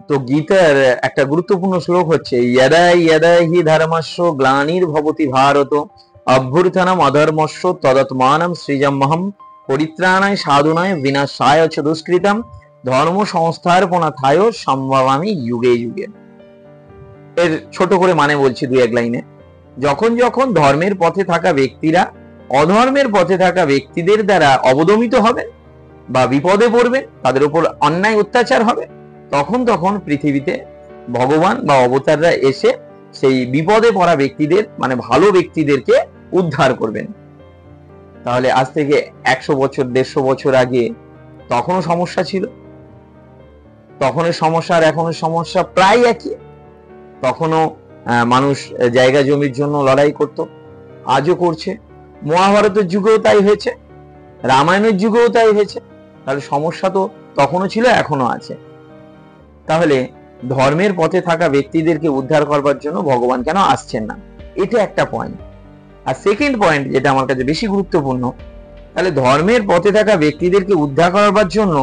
তো গীতার একটা গুরুত্বপূর্ণ শ্লোক হচ্ছে ইয়দা ইয়দা হি ধর্মস্য গ্লানির্ভবতি ভারত অভ্যুত্থানম অধর্মস্য তদাত্মানম সৃজমহম পরিত্রাণায় সাধুনায় বিনাশায় চ দুষ্কৃতম ধর্ম সংস্থাপনাথায় সম্ভবামি যুগে যুগে। এর ছোট করে মানে বলছি দুই এক লাইনে। যখন যখন ধর্মের পথে থাকা ব্যক্তিরা অধর্মের পথে থাকা ব্যক্তিদের দ্বারা অবদমিত হবে বা বিপদে পড়বে, তাদের উপর অন্যায় অত্যাচার হবে, তখন তখন পৃথিবীতে ভগবান বা অবতাররা এসে সেই বিপদে পড়া ব্যক্তিদের মানে ভালো ব্যক্তিদেরকে উদ্ধার করবেন। তাহলে আজ থেকে 100 বছর 150 বছর আগে তখনও সমস্যা ছিল, তখনের সমস্যা আর এখনের সমস্যা প্রায় একই। তখনও মানুষ জায়গা জমির জন্য লড়াই করত, আজও করছে। মহাভারতের যুগেও তাই হয়েছে, রামায়ণের যুগেও তাই হয়েছে। তাহলে সমস্যা তো তখনও ছিল, এখনো আছে। তাহলে ধর্মের পথে থাকা ব্যক্তিদেরকে উদ্ধার করবার জন্য ভগবান কেন আসছেন না, এটা একটা পয়েন্ট। আর সেকেন্ড পয়েন্ট যেটা আমার কাছে বেশি গুরুত্বপূর্ণ, তাহলে ধর্মের পথে থাকা ব্যক্তিদেরকে উদ্ধার করবার জন্য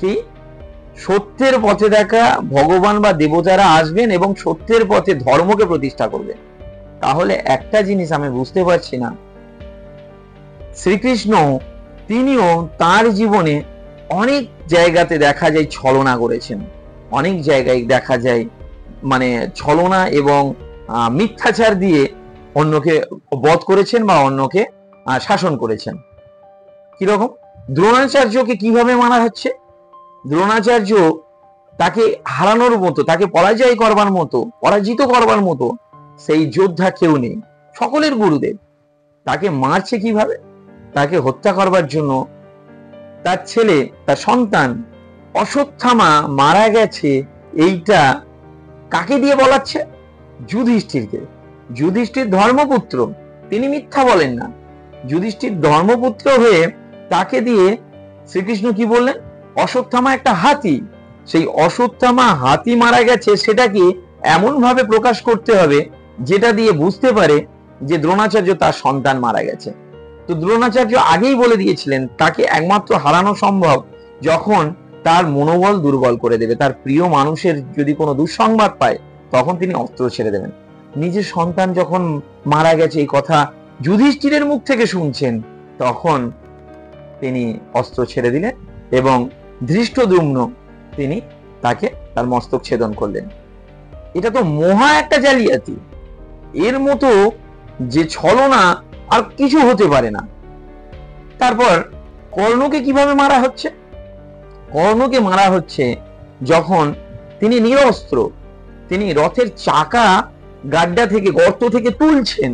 কি সত্যের পথে থাকা ভগবান বা দেবতারা আসবেন এবং সত্যের পথে ধর্মকে প্রতিষ্ঠা করবেন। তাহলে একটা জিনিস আমি বুঝতে পারছি না, শ্রীকৃষ্ণ তিনিও তার জীবনে অনেক জায়গাতে দেখা যায় ছলনা করেছেন, অনেক জায়গায় দেখা যায় মানে ছলনা এবং মিথ্যাচার দিয়ে অন্যকে বধ করেছেন বা অন্যকে শাসন করেছেন। কিরকম? দ্রোণাচার্যকে কিভাবে মারা হচ্ছে? দ্রোণাচার্য তাকে হারানোর মতো, তাকে পরাজয় করবার মতো, পরাজিত করবার মতো সেই যোদ্ধা কেউ নেই, সকলের গুরুদেব। তাকে মারছে কিভাবে? তাকে হত্যা করবার জন্য তার ছেলে, তার সন্তান অশ্বত্থামা মারা গেছে, এইটা কাকে দিয়ে বলাচ্ছে? যুধিষ্ঠিরকে। যুধিষ্ঠির ধর্মপুত্র, তিনি মিথ্যা বলেন না। যুধিষ্ঠির ধর্মপুত্র হয়ে তাকে দিয়ে শ্রীকৃষ্ণ কি বললেন? অশ্বত্থামা একটা হাতি, সেই অশ্বত্থামা হাতি মারা গেছে, সেটাকে এমন ভাবে প্রকাশ করতে হবে যেটা দিয়ে বুঝতে পারে যে দ্রোণাচার্য তার সন্তান মারা গেছে। তো দ্রোণাচার্য আগেই বলে দিয়েছিলেন তাকে একমাত্র হারানো সম্ভব যখন তার মনোবল দুর্বল করে দেবে, তার প্রিয় মানুষের যদি কোনো দুঃসংবাদ পায় তখন তিনি অস্ত্র ছেড়ে দেবেন। নিজের সন্তান যখন মারা গেছে এই কথা যুধিষ্ঠিরের মুখ থেকে শুনছেন, তখন তিনি অস্ত্র ছেড়ে দিলেন এবং ধৃষ্টদ্যুম্ন তিনি তাকে তার মস্তক ছেদন করলেন। এটা তো মহা একটা জালিয়াতি, এর মতো যে ছলনা আর কিছু হতে পারে না। তারপর কর্ণকে কিভাবে মারা হচ্ছে? কর্ণকে মারা হচ্ছে যখন তিনি নিরস্ত্র, তিনি রথের চাকা গাড্ডা থেকে, গর্ত থেকে তুলছেন,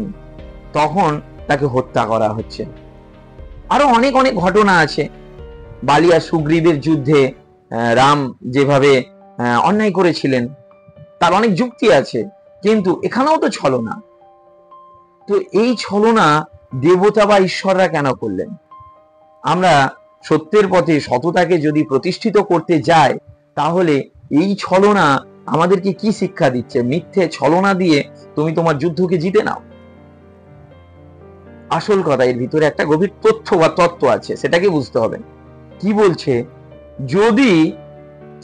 তখন তাকে হত্যা করা হচ্ছে। আরো অনেক অনেক ঘটনা আছে। বালিয়া সুগ্রীবের যুদ্ধে রাম যেভাবে অন্যায় করেছিলেন তার অনেক যুক্তি আছে, কিন্তু এখানেও তো ছলনা। তো এই ছলনা দেবতা বা ঈশ্বররা কেন করলেন? আমরা সত্যের পথে সততাকে যদি প্রতিষ্ঠিত করতে যাই, তাহলে এই ছলনা আমাদেরকে কি শিক্ষা দিচ্ছে? মিথ্যে ছলনা দিয়ে তুমি তোমার যুদ্ধকে জিতে নাও। আসল কথা, এর ভিতরে একটা গভীর তথ্য বা তত্ত্ব আছে, সেটাকে বুঝতে হবে। কি বলছে? যদি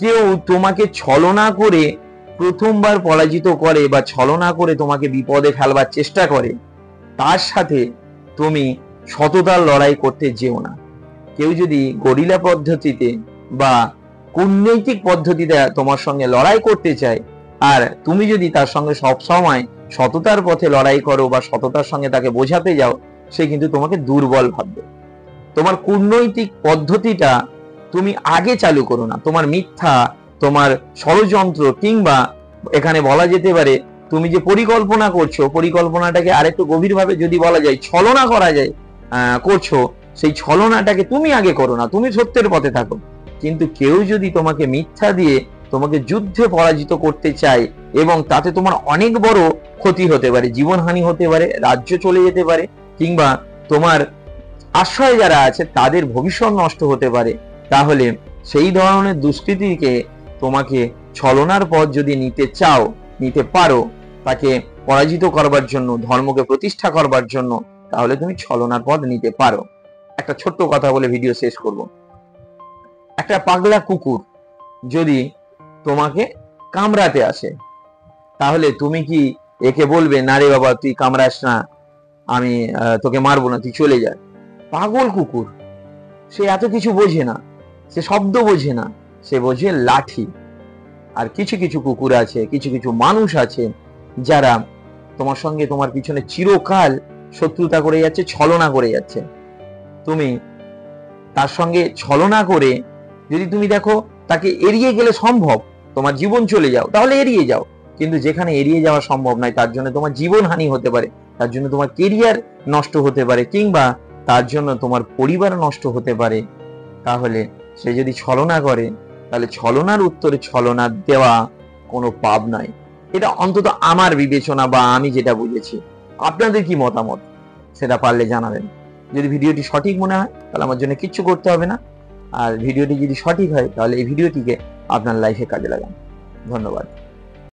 কেউ তোমাকে ছলনা করে প্রথমবার পরাজিত করে বা ছলনা করে তোমাকে বিপদে ফেলবার চেষ্টা করে, তার সাথে তুমি সততার লড়াই করতে যেও না। কেউ যদি গরিলা পদ্ধতিতে বা কূটনৈতিক পদ্ধতিতে তোমার সঙ্গে লড়াই করতে চায়, আর তুমি যদি তার সঙ্গে সবসময় সততার পথে লড়াই করো বা সততার সঙ্গে তাকে বোঝাতে যাও, সে কিন্তু তোমাকে দুর্বল ভাববে। তোমার কূটনৈতিক পদ্ধতিটা তুমি আগে চালু করো না। তোমার মিথ্যা, তোমার ষড়যন্ত্র, কিংবা এখানে বলা যেতে পারে তুমি যে পরিকল্পনা করছো, পরিকল্পনাটাকে আরেকটু গভীরভাবে যদি বলা যায় ছলনা করা যায় করছো, সেই ছলনাটাকে তুমি আগে করো না, তুমি সত্যের পথে থাকো। কিন্তু কেউ যদি তোমাকে মিথ্যা দিয়ে তোমাকে যুদ্ধে পরাজিত করতে চায় এবং তাতে তোমার অনেক বড় ক্ষতি হতে পারে, জীবনহানি হতে পারে, রাজ্য চলে যেতে পারে, কিংবা তোমার আশ্রয় যারা আছে তাদের ভবিষ্যৎ নষ্ট হতে পারে, তাহলে সেই ধরনের দুষ্কৃতিকে তোমাকে ছলনার পথ যদি নিতে চাও, নিতে পারো, তাকে পরাজিত করবার জন্য, ধর্মকে প্রতিষ্ঠা করবার জন্য, তাহলে তুমি ছলনার পথ নিতে পারো। একটা ছোট্ট কথা বলে ভিডিও শেষ করব। একটা পাগলা কুকুর যদি তোমাকে কামড়াতে আসে, তাহলে তুমি কি একে বলবে না রে বাবা তুই কামড়াস না, আমি তোকে মারবো না, তুই চলে যা? পাগল কুকুর, সে এত কিছু বোঝে না, সে শব্দ বোঝে না, সে বোঝে লাঠি। আর কিছু কিছু কুকুর আছে, কিছু কিছু মানুষ আছে যারা তোমার সঙ্গে তোমার পিছনে চিরকাল শত্রুতা করে যাচ্ছে, ছলনা করে যাচ্ছে। তুমি তার সঙ্গে ছলনা করে যদি তুমি দেখো তাকে এড়িয়ে গেলে সম্ভব, তোমার জীবন চলে যাও, তাহলে এড়িয়ে যাও। কিন্তু যেখানে এড়িয়ে যাওয়া সম্ভব নয়, তার জন্য তোমার জীবন হানি হতে পারে, তার জন্য তোমার কেরিয়ার নষ্ট হতে পারে, কিংবা তার জন্য তোমার পরিবার নষ্ট হতে পারে, তাহলে সে যদি ছলনা করে, তাহলে ছলনার উত্তরে ছলনা দেওয়া কোনো পাপ নয়। এটা অন্তত আমার বিবেচনা বা আমি যেটা বুঝেছি। আপনাদের কি মতামত সেটা পারলে জানাবেন। যদি ভিডিওটি সঠিক মনে হয় তাহলে আমার জন্য কিচ্ছু করতে হবে না, আর ভিডিওটি যদি সঠিক হয় তাহলে এই ভিডিওটিকে আপনার লাইফে কাজে লাগান। ধন্যবাদ।